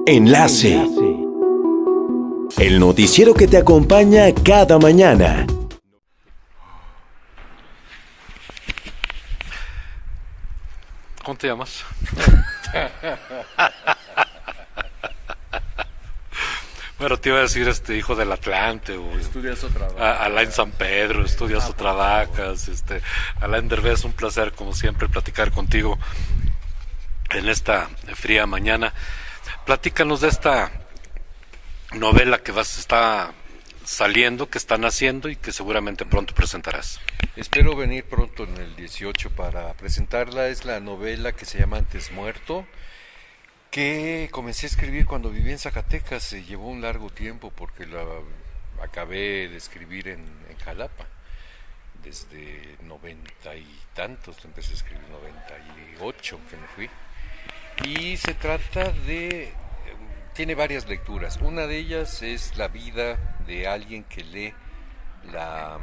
Enlace. El noticiero que te acompaña cada mañana. ¿Cómo te llamas? Bueno, te iba a decir hijo del Atlante o Estudias o trabajas. Alain San Pedro, estudias o trabajas, Alain Derbez, es un placer como siempre platicar contigo en esta fría mañana. Platícanos de esta novela que está saliendo, que están haciendo y que seguramente pronto presentarás. Espero venir pronto en el 18 para presentarla. Es la novela que se llama Antes Muerto, que comencé a escribir cuando viví en Zacatecas. Se llevó un largo tiempo porque la acabé de escribir en Jalapa. Desde 90 y tantos, empecé a escribir 98 que me fui. Y se trata de... tiene varias lecturas. Una de ellas es la vida de alguien que lee la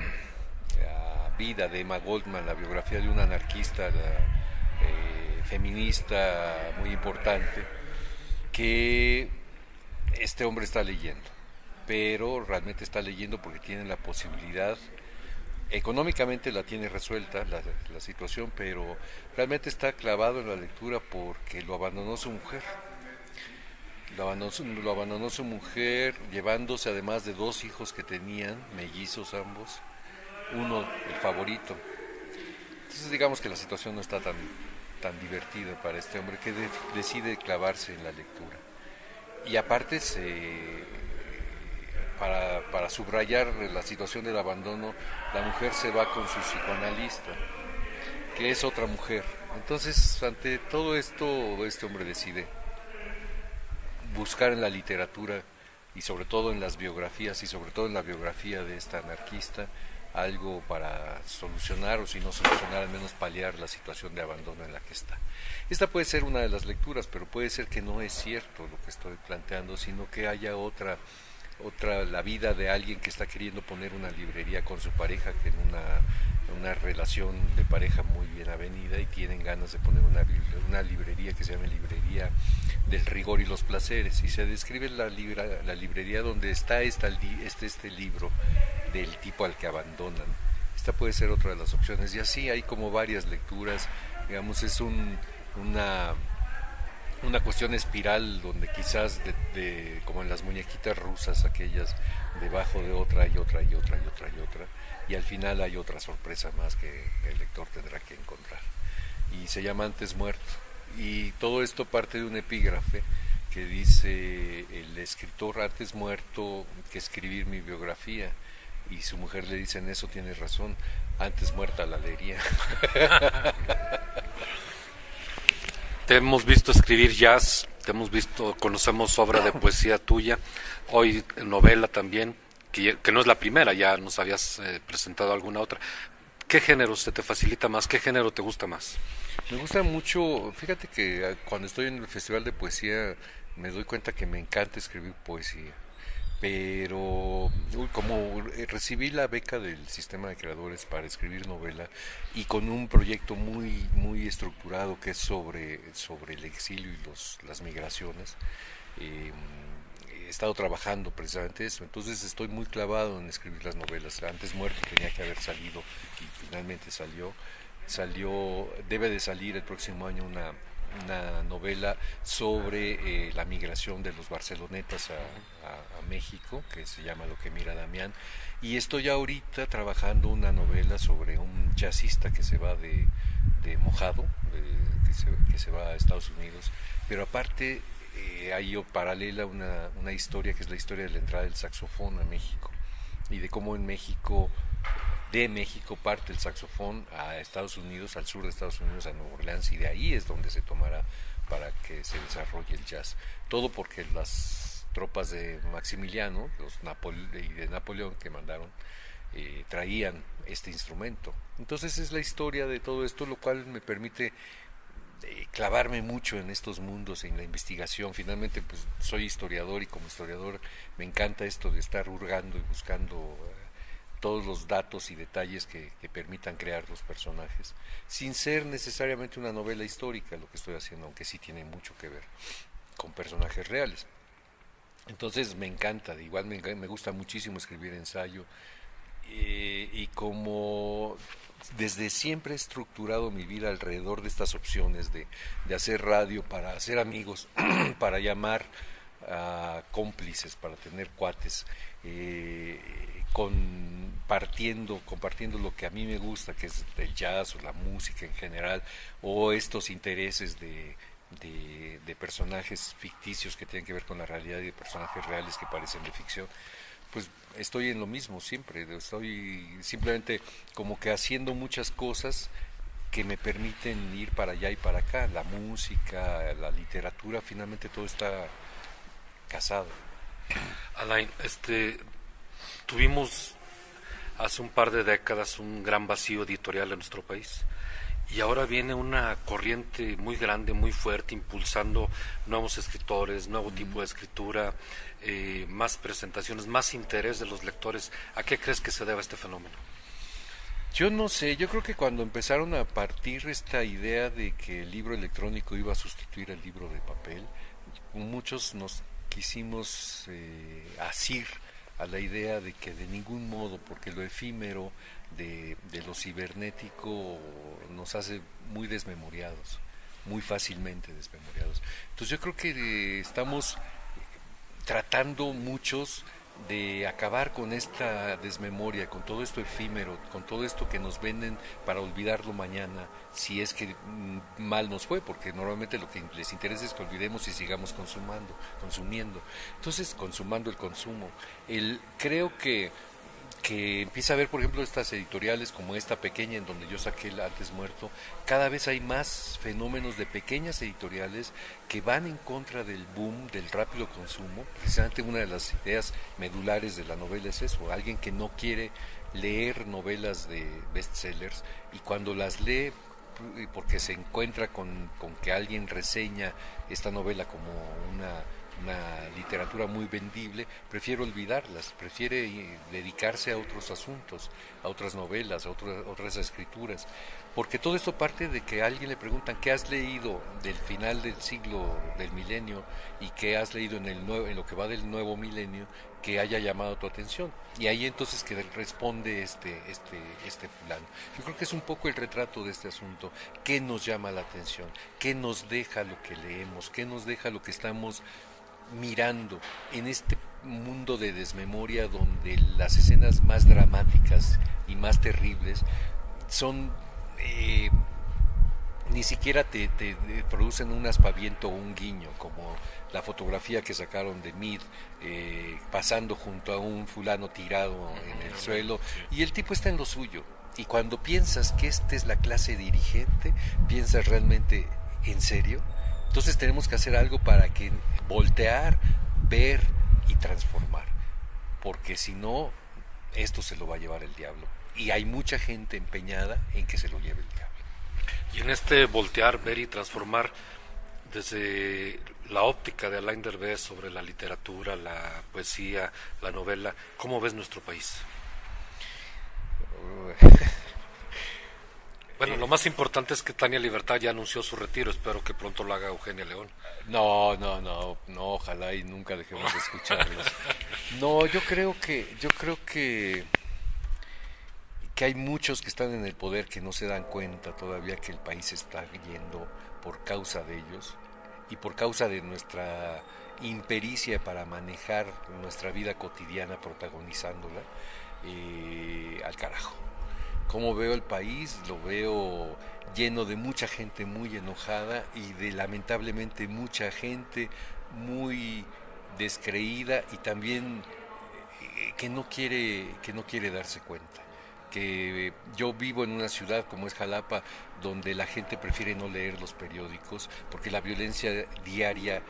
vida de Emma Goldman, la biografía de una anarquista feminista muy importante, que este hombre está leyendo, pero realmente está leyendo porque tiene la posibilidad, económicamente la tiene resuelta la situación, pero realmente está clavado en la lectura porque lo abandonó su mujer. Lo abandonó su mujer, llevándose además de 2 hijos que tenían, mellizos ambos, uno el favorito. Entonces digamos que la situación no está tan divertida para este hombre que decide clavarse en la lectura. Y aparte para subrayar la situación del abandono, la mujer se va con su psicoanalista, que es otra mujer. Entonces ante todo esto este hombre decide buscar en la literatura y sobre todo en las biografías y sobre todo en la biografía de esta anarquista algo para solucionar, o si no solucionar, al menos paliar la situación de abandono en la que está. Esta puede ser una de las lecturas, pero puede ser que no es cierto lo que estoy planteando, sino que haya otra, la vida de alguien que está queriendo poner una librería con su pareja, que en una relación de pareja muy bien avenida, y tienen ganas de poner una librería que se llama Librería del Rigor y los Placeres, y se describe la librería donde está este libro del tipo al que abandonan. Esta puede ser otra de las opciones, y así hay como varias lecturas. Digamos, es una cuestión espiral donde quizás como en las muñequitas rusas aquellas, debajo de otra y otra y otra y otra y otra, y al final hay otra sorpresa más que el lector tendrá que encontrar, y se llama Antes Muerto. Y todo esto parte de un epígrafe que dice el escritor: antes muerto que escribir mi biografía. Y su mujer le dice: en eso tienes razón, antes muerta la leería. Te hemos visto escribir jazz, conocemos obra de poesía tuya, hoy novela también, que no es la primera, ya nos habías presentado alguna otra. ¿Qué género se te facilita más? ¿Qué género te gusta más? Me gusta mucho, fíjate que cuando estoy en el Festival de Poesía me doy cuenta que me encanta escribir poesía, pero como recibí la beca del Sistema de Creadores para escribir novela, y con un proyecto muy estructurado que es sobre el exilio y las migraciones, he estado trabajando precisamente eso. Entonces estoy muy clavado en escribir las novelas. Antes Muerto tenía que haber salido y finalmente salió, debe de salir el próximo año una novela sobre la migración de los barcelonetas a México, que se llama Lo que mira Damián, y estoy ahorita trabajando una novela sobre un jazzista que se va de Mojado, que se va a Estados Unidos, pero aparte hay paralela una historia que es la historia de la entrada del saxofón a México, y de cómo de México parte el saxofón a Estados Unidos, al sur de Estados Unidos, a Nueva Orleans, y de ahí es donde se tomará para que se desarrolle el jazz. Todo porque las tropas de Maximiliano y de Napoleón que mandaron traían este instrumento. Entonces es la historia de todo esto, lo cual me permite clavarme mucho en estos mundos, en la investigación. Finalmente pues soy historiador, y como historiador me encanta esto de estar hurgando y buscando todos los datos y detalles que permitan crear los personajes, sin ser necesariamente una novela histórica lo que estoy haciendo, aunque sí tiene mucho que ver. con personajes reales. Entonces me encanta, igual me gusta muchísimo escribir ensayo, y como desde siempre he estructurado mi vida alrededor de estas opciones de hacer radio para hacer amigos, para llamar a cómplices, para tener cuates, compartiendo lo que a mí me gusta, que es el jazz o la música en general, o estos intereses de personajes ficticios que tienen que ver con la realidad y de personajes reales que parecen de ficción. Pues estoy en lo mismo siempre, estoy simplemente como que haciendo muchas cosas que me permiten ir para allá y para acá, la música, la literatura, finalmente todo está casado. Alain, tuvimos hace un par de décadas un gran vacío editorial en nuestro país. Y ahora viene una corriente muy grande, muy fuerte, impulsando nuevos escritores, nuevo tipo de escritura, más presentaciones, más interés de los lectores. ¿A qué crees que se debe este fenómeno? Yo no sé, yo creo que cuando empezaron a partir esta idea de que el libro electrónico iba a sustituir al libro de papel, muchos nos quisimos asir a la idea de que de ningún modo, porque lo efímero de lo cibernético nos hace muy desmemoriados, muy fácilmente desmemoriados. Entonces yo creo que estamos tratando muchos de acabar con esta desmemoria, con todo esto efímero, con todo esto que nos venden para olvidarlo mañana, si es que mal nos fue, porque normalmente lo que les interesa es que olvidemos y sigamos consumiendo. Entonces, consumando el consumo. Creo que empieza a haber, por ejemplo, estas editoriales como esta pequeña en donde yo saqué el Antes Muerto. Cada vez hay más fenómenos de pequeñas editoriales que van en contra del boom del rápido consumo. Precisamente una de las ideas medulares de la novela es eso, alguien que no quiere leer novelas de bestsellers, y cuando las lee porque se encuentra con que alguien reseña esta novela como una literatura muy vendible, prefiere olvidarlas, prefiere dedicarse a otros asuntos, a otras novelas, a otras escrituras, porque todo esto parte de que a alguien le preguntan ¿qué has leído del final del siglo, del milenio, y qué has leído en lo que va del nuevo milenio que haya llamado tu atención? Y ahí entonces que responde este fulano. Yo creo que es un poco el retrato de este asunto. ¿Qué nos llama la atención? ¿Qué nos deja lo que leemos? ¿Qué nos deja lo que estamos mirando en este mundo de desmemoria, donde las escenas más dramáticas y más terribles son ni siquiera te producen un aspaviento o un guiño, como la fotografía que sacaron de Mead pasando junto a un fulano tirado en el suelo, y el tipo está en lo suyo, y cuando piensas que esta es la clase dirigente, piensas realmente en serio. Entonces tenemos que hacer algo para que voltear, ver y transformar, porque si no, esto se lo va a llevar el diablo, y hay mucha gente empeñada en que se lo lleve el diablo. Y en este voltear, ver y transformar, desde la óptica de Alain Derbez sobre la literatura, la poesía, la novela, ¿cómo ves nuestro país? Bueno, lo más importante es que Tania Libertad ya anunció su retiro, espero que pronto lo haga Eugenia León. No, ojalá y nunca dejemos de escucharlos. No, yo creo que hay muchos que están en el poder que no se dan cuenta todavía que el país está yendo por causa de ellos y por causa de nuestra impericia para manejar nuestra vida cotidiana protagonizándola al carajo. Como veo el país, lo veo lleno de mucha gente muy enojada y de lamentablemente mucha gente muy descreída y también que no quiere darse cuenta. Que yo vivo en una ciudad como es Jalapa, donde la gente prefiere no leer los periódicos porque la violencia diaria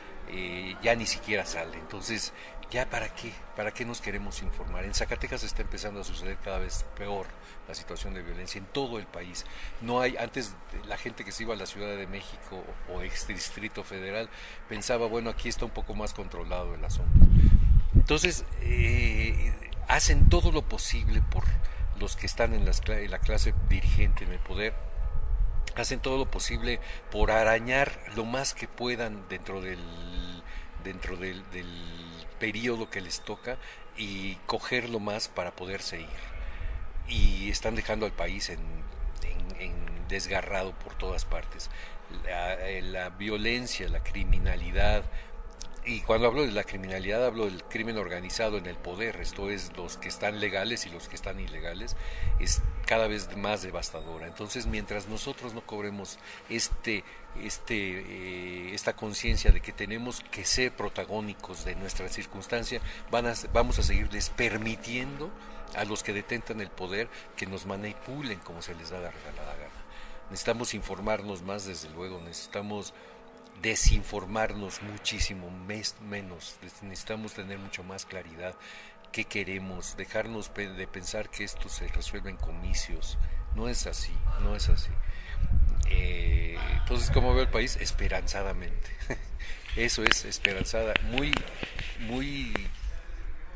ya ni siquiera sale. Entonces, ¿ya para qué nos queremos informar? En Zacatecas está empezando a suceder cada vez peor la situación de violencia en todo el país. No hay, antes la gente que se iba a la Ciudad de México o ex Distrito Federal pensaba, bueno, aquí está un poco más controlado el asunto. Entonces, hacen todo lo posible por los que están en la clase dirigente, en el poder, hacen todo lo posible por arañar lo más que puedan dentro del dentro del periodo que les toca y cogerlo más para poderse ir. Y están dejando al país en desgarrado por todas partes. La violencia, la criminalidad, y cuando hablo de la criminalidad hablo del crimen organizado en el poder, esto es los que están legales y los que están ilegales, es cada vez más devastadora. Entonces, mientras nosotros no cobremos esta conciencia de que tenemos que ser protagónicos de nuestra circunstancia, vamos a seguirles permitiendo a los que detentan el poder que nos manipulen como se les da la regalada gana. Necesitamos informarnos más, desde luego, necesitamos desinformarnos muchísimo menos, necesitamos tener mucho más claridad qué queremos, dejarnos de pensar que esto se resuelve en comicios. No es así, no es así. Entonces, ¿cómo veo el país? Esperanzadamente. Eso es, esperanzada, muy, muy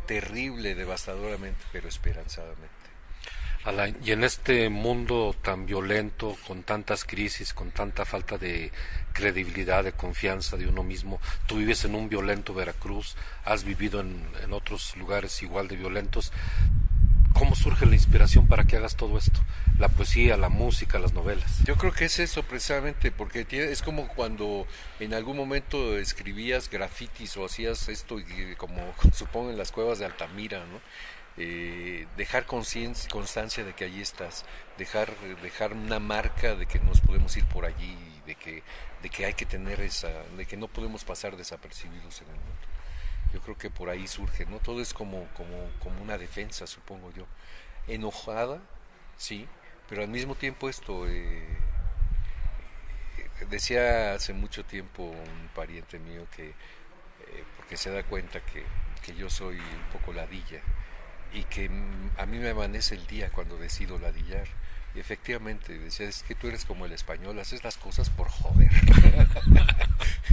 terrible, devastadoramente, pero esperanzadamente. Alain, y en este mundo tan violento, con tantas crisis, con tanta falta de credibilidad, de confianza de uno mismo, tú vives en un violento Veracruz, has vivido en otros lugares igual de violentos. ¿Cómo surge la inspiración para que hagas todo esto? La poesía, la música, las novelas. Yo creo que es eso precisamente, porque es como cuando en algún momento escribías grafitis o hacías esto, y como supongo en las cuevas de Altamira, ¿no? Dejar constancia de que allí estás, dejar una marca de que nos podemos ir por allí, de que hay que tener de que no podemos pasar desapercibidos en el mundo. Yo creo que por ahí surge, ¿no? Todo es como una defensa, supongo yo. Enojada, sí, pero al mismo tiempo esto, decía hace mucho tiempo un pariente mío que, porque se da cuenta que yo soy un poco ladilla, y que a mí me amanece el día cuando decido ladillar. Y efectivamente, decía, es que tú eres como el español, haces las cosas por joder.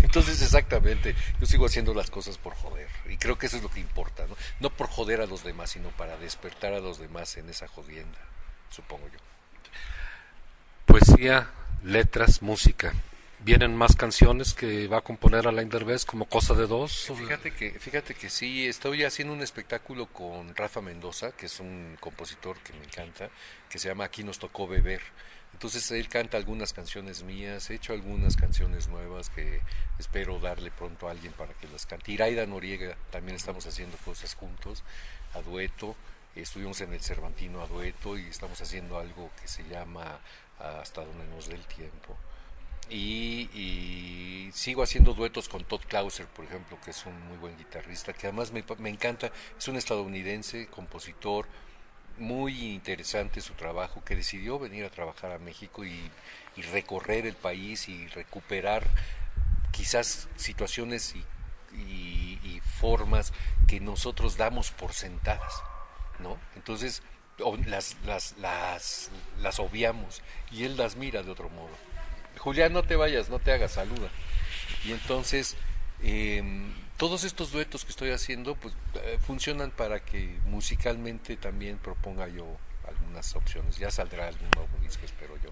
Entonces, exactamente, yo sigo haciendo las cosas por joder. Y creo que eso es lo que importa, ¿no? No por joder a los demás, sino para despertar a los demás en esa jodienda, supongo yo. Poesía, letras, música. ¿Vienen más canciones que va a componer Alain Derbez, como Cosa de Dos? Fíjate que sí, estoy haciendo un espectáculo con Rafa Mendoza, que es un compositor que me encanta, que se llama Aquí nos tocó beber. Entonces él canta algunas canciones mías, he hecho algunas canciones nuevas que espero darle pronto a alguien para que las cante. Iraida Noriega, también estamos haciendo cosas juntos, a dueto. Estuvimos en el Cervantino a dueto y estamos haciendo algo que se llama Hasta donde nos dé el tiempo. Y sigo haciendo duetos con Todd Clauser, por ejemplo, que es un muy buen guitarrista, que además me encanta, es un estadounidense, compositor, muy interesante su trabajo, que decidió venir a trabajar a México y recorrer el país y recuperar quizás situaciones y formas que nosotros damos por sentadas, ¿no? Entonces las obviamos y él las mira de otro modo. Julián, no te vayas, no te hagas, saluda. Y entonces, todos estos duetos que estoy haciendo, pues funcionan para que musicalmente también proponga yo algunas opciones. Ya saldrá algún nuevo disco, espero yo,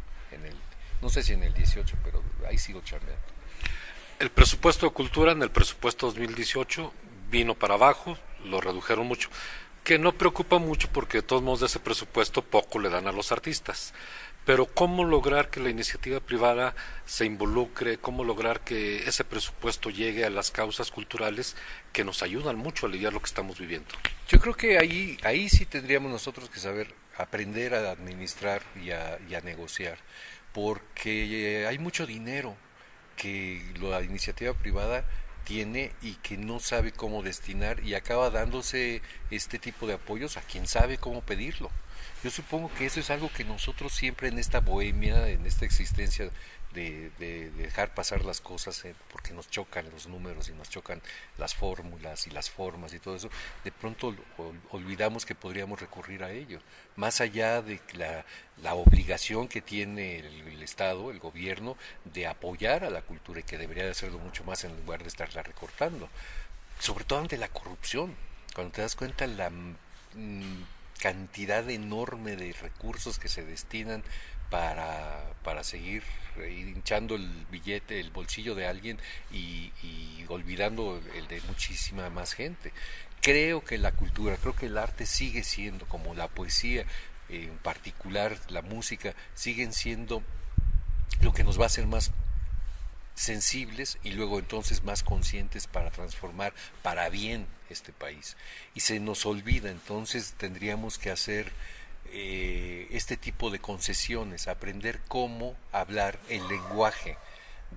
no sé si en el 18, pero ahí sigo chambeando. El presupuesto de cultura en el presupuesto 2018 vino para abajo, lo redujeron mucho, que no preocupa mucho porque de todos modos de ese presupuesto poco le dan a los artistas. Pero ¿cómo lograr que la iniciativa privada se involucre? ¿Cómo lograr que ese presupuesto llegue a las causas culturales que nos ayudan mucho a aliviar lo que estamos viviendo? Yo creo que ahí sí tendríamos nosotros que saber aprender a administrar y a negociar, porque hay mucho dinero que la iniciativa privada tiene y que no sabe cómo destinar y acaba dándose este tipo de apoyos a quien sabe cómo pedirlo. Yo supongo que eso es algo que nosotros siempre en esta bohemia, en esta existencia de dejar pasar las cosas, porque nos chocan los números y nos chocan las fórmulas y las formas y todo eso, de pronto olvidamos que podríamos recurrir a ello. Más allá de la obligación que tiene el Estado, el gobierno, de apoyar a la cultura y que debería de hacerlo mucho más en lugar de estarla recortando. Sobre todo ante la corrupción, cuando te das cuenta la cantidad enorme de recursos que se destinan para seguir hinchando el billete, el bolsillo de alguien y olvidando el de muchísima más gente. Creo que la cultura, creo que el arte sigue siendo, como la poesía, en particular la música, siguen siendo lo que nos va a hacer más sensibles y luego entonces más conscientes para transformar para bien este país. Y se nos olvida, entonces tendríamos que hacer este tipo de concesiones, aprender cómo hablar el lenguaje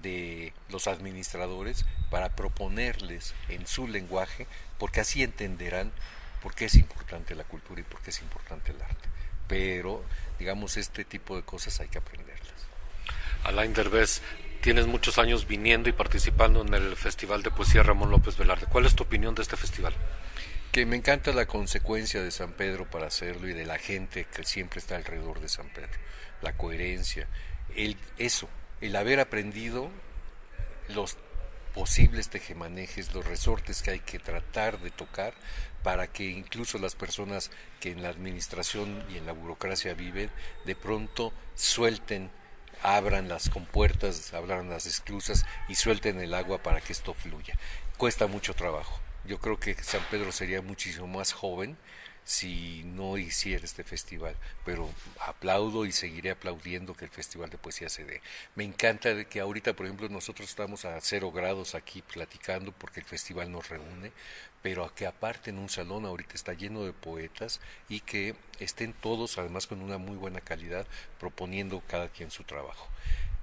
de los administradores para proponerles en su lenguaje, porque así entenderán por qué es importante la cultura y por qué es importante el arte. Pero, digamos, este tipo de cosas hay que aprenderlas. Alain Derbez, tienes muchos años viniendo y participando en el Festival de Poesía Ramón López Velarde. ¿Cuál es tu opinión de este festival? Que me encanta la consecuencia de San Pedro para hacerlo y de la gente que siempre está alrededor de San Pedro. La coherencia, el haber aprendido los posibles tejemanejes, los resortes que hay que tratar de tocar para que incluso las personas que en la administración y en la burocracia viven, de pronto suelten, abran las compuertas, abran las esclusas y suelten el agua para que esto fluya. Cuesta mucho trabajo. Yo creo que San Pedro sería muchísimo más joven si no hiciera este festival, pero aplaudo y seguiré aplaudiendo que el Festival de Poesía se dé. Me encanta de que ahorita, por ejemplo, nosotros estamos a 0 grados aquí platicando porque el festival nos reúne, pero que aparte en un salón ahorita está lleno de poetas y que estén todos, además con una muy buena calidad, proponiendo cada quien su trabajo.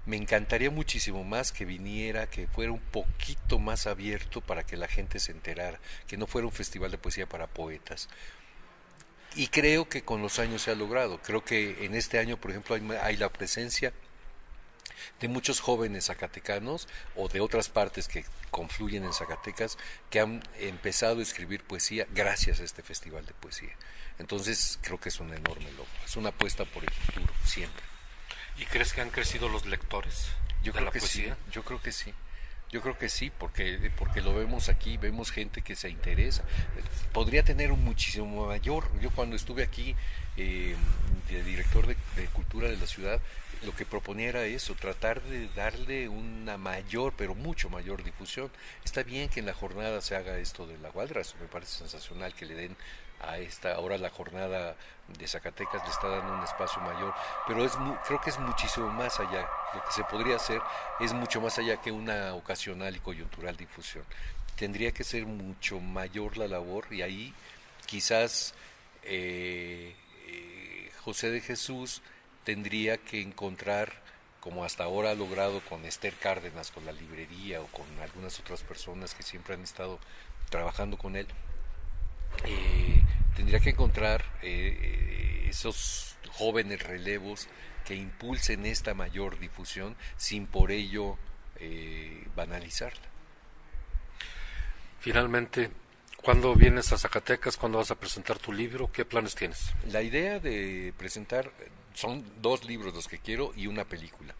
Me encantaría muchísimo más que viniera, que fuera un poquito más abierto para que la gente se enterara, que no fuera un festival de poesía para poetas. Y creo que con los años se ha logrado. Creo que en este año, por ejemplo, hay la presencia de muchos jóvenes zacatecanos o de otras partes que confluyen en Zacatecas que han empezado a escribir poesía gracias a este festival de poesía. Entonces creo que es un enorme logro, es una apuesta por el futuro, siempre. ¿Y crees que han crecido los lectores de la poesía? Sí, yo creo que sí. Yo creo que sí, porque lo vemos aquí, vemos gente que se interesa. Podría tener un muchísimo mayor. Yo cuando estuve aquí de director de cultura de la ciudad, lo que proponía era eso, tratar de darle una mayor, pero mucho mayor difusión. Está bien que en la jornada se haga esto de la Gualdra, eso me parece sensacional que le den a esta, ahora la jornada de Zacatecas le está dando un espacio mayor, pero creo que es muchísimo más allá. Lo que se podría hacer es mucho más allá que una ocasional y coyuntural difusión. Tendría que ser mucho mayor la labor y ahí quizás José de Jesús tendría que encontrar, como hasta ahora ha logrado con Esther Cárdenas, con la librería o con algunas otras personas que siempre han estado trabajando con él, tendría que encontrar esos jóvenes relevos que impulsen esta mayor difusión sin por ello banalizarla. Finalmente, ¿cuándo vienes a Zacatecas? ¿Cuándo vas a presentar tu libro? ¿Qué planes tienes? La idea de presentar son 2 libros los que quiero y una película.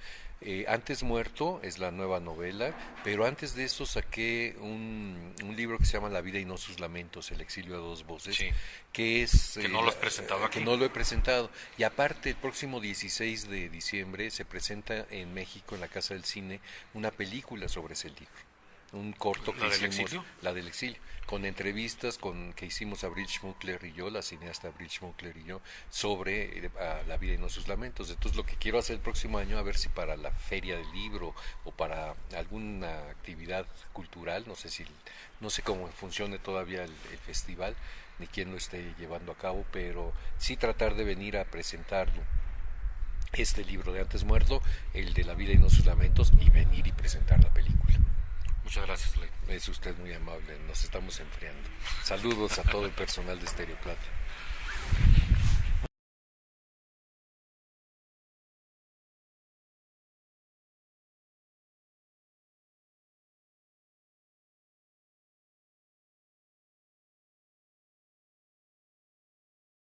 Antes Muerto es la nueva novela, pero antes de eso saqué un libro que se llama La vida y no sus lamentos, el exilio a 2 voces, sí, que es... que no lo has presentado aquí. Que no lo he presentado. Y aparte, el próximo 16 de diciembre se presenta en México, en la Casa del Cine, una película sobre ese libro. Un corto que hicimos, La del exilio, con entrevistas que hicimos a Bridget Schmuckler y yo, la cineasta Bridget Schmuckler y yo, sobre la vida y no sus lamentos. Entonces lo que quiero hacer el próximo año, a ver si para la feria del libro o para alguna actividad cultural, no sé cómo funcione todavía el festival, ni quién lo esté llevando a cabo, pero sí tratar de venir a presentarlo, este libro de Antes Muerto, el de La vida y no sus lamentos, y venir y presentar la película. Muchas gracias, Ley. Es usted muy amable, nos estamos enfriando. Saludos a todo el personal de Stereo Plata.